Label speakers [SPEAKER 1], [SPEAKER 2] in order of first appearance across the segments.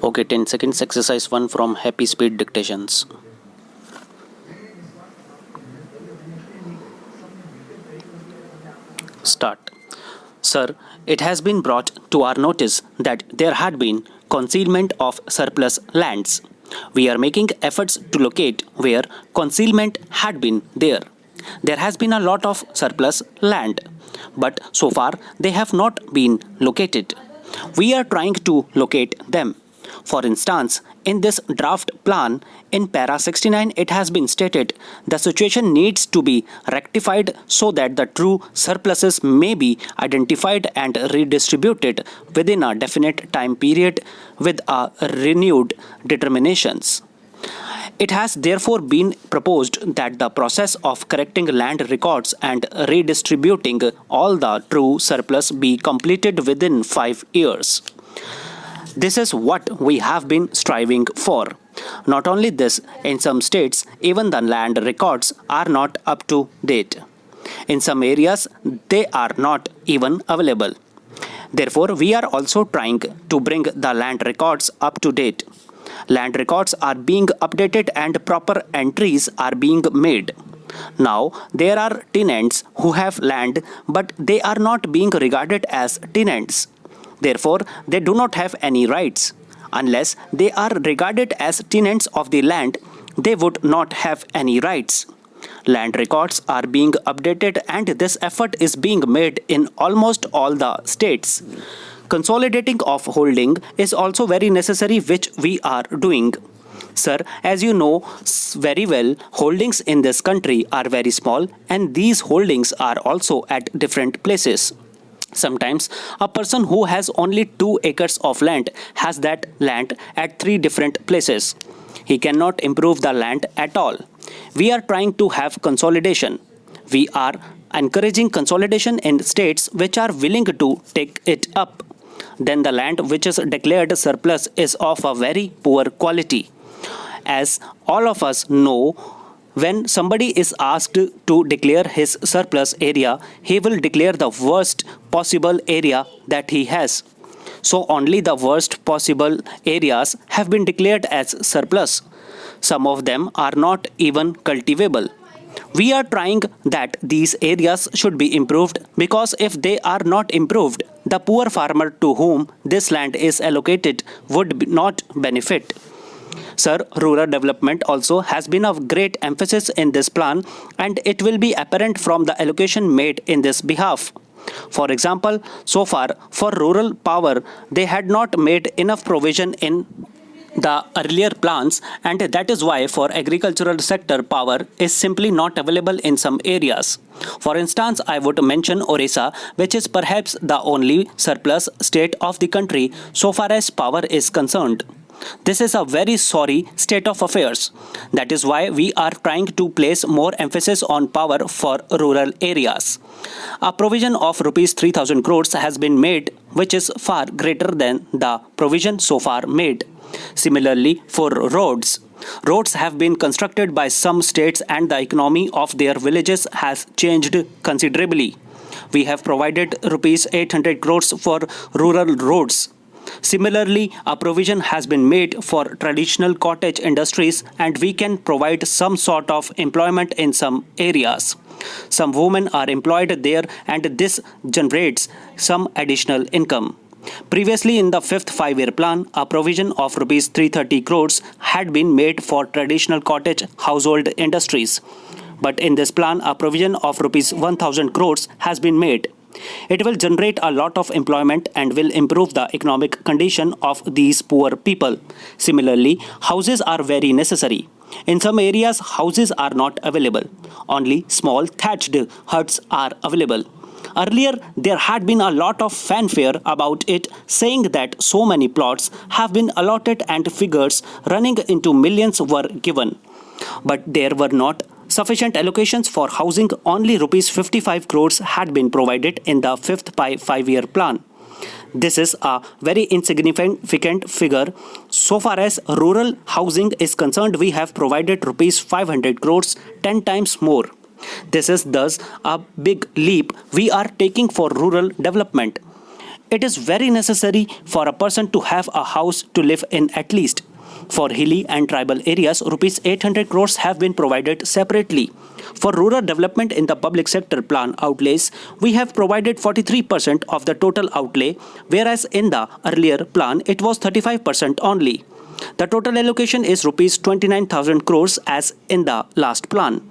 [SPEAKER 1] Okay, 10 seconds exercise 1 from Happy Speed Dictations. Start. Sir, it has been brought to our notice that there had been concealment of surplus lands. We are making efforts to locate where concealment had been there. There has been a lot of surplus land, but so far they have not been located. We are trying to locate them. For instance, in this draft plan, in para 69, it has been stated the situation needs to be rectified so that the true surpluses may be identified and redistributed within a definite time period with a renewed determinations. It has therefore been proposed that the process of correcting land records and redistributing all the true surplus be completed within 5 years. This is what we have been striving for. Not only this, in some states, even the land records are not up to date. In some areas, they are not even available. Therefore, we are also trying to bring the land records up to date. Land records are being updated and proper entries are being made. Now, there are tenants who have land, but they are not being regarded as tenants. Therefore, they do not have any rights. Unless they are regarded as tenants of the land, they would not have any rights. Land records are being updated and this effort is being made in almost all the states. Consolidating of holding is also very necessary, which we are doing. Sir, as you know very well, holdings in this country are very small and these holdings are also at different places. Sometimes a person who has only 2 acres of land has that land at 3 different places. He cannot improve the land at all. We are trying to have consolidation. We are encouraging consolidation in states which are willing to take it up. Then the land which is declared surplus is of a very poor quality. As all of us know, when somebody is asked to declare his surplus area, he will declare the worst possible area that he has. So only the worst possible areas have been declared as surplus. Some of them are not even cultivable. We are trying that these areas should be improved because if they are not improved, the poor farmer to whom this land is allocated would not benefit. Sir, rural development also has been of great emphasis in this plan and it will be apparent from the allocation made in this behalf. For example, so far for rural power, they had not made enough provision in the earlier plans and that is why for agricultural sector power is simply not available in some areas. For instance, I would mention Orissa, which is perhaps the only surplus state of the country so far as power is concerned. This is a very sorry state of affairs. That is why we are trying to place more emphasis on power for rural areas. A provision of rupees 3,000 crores has been made, which is far greater than the provision so far made. Similarly, for roads. Roads have been constructed by some states and the economy of their villages has changed considerably. We have provided rupees 800 crores for rural roads. Similarly, a provision has been made for traditional cottage industries and we can provide some sort of employment in some areas. Some women are employed there and this generates some additional income. Previously in the 5th 5-year plan, a provision of rupees 330 crores had been made for traditional cottage household industries. But in this plan, a provision of rupees 1,000 crores has been made. It will generate a lot of employment and will improve the economic condition of these poor people. Similarly, houses are very necessary. In some areas, houses are not available. Only small thatched huts are available. Earlier, there had been a lot of fanfare about it, saying that so many plots have been allotted and figures running into millions were given. But there were not sufficient allocations for housing. Only rupees 55 crores had been provided in the 5th 5-year plan. This is a very insignificant figure. So far as rural housing is concerned, we have provided rupees 500 crores, 10 times more. This is thus a big leap we are taking for rural development. It is very necessary for a person to have a house to live in at least. For hilly and tribal areas, rupees 800 crores have been provided separately. For rural development in the public sector plan outlays, we have provided 43% of the total outlay, whereas in the earlier plan it was 35% only. The total allocation is rupees 29,000 crores as in the last plan.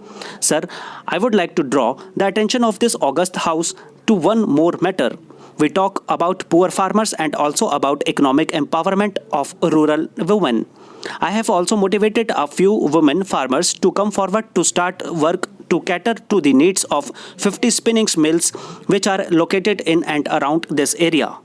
[SPEAKER 1] Sir, I would like to draw the attention of this august house to one more matter. We talk about poor farmers and also about economic empowerment of rural women. I have also motivated a few women farmers to come forward to start work to cater to the needs of 50 spinning mills which are located in and around this area.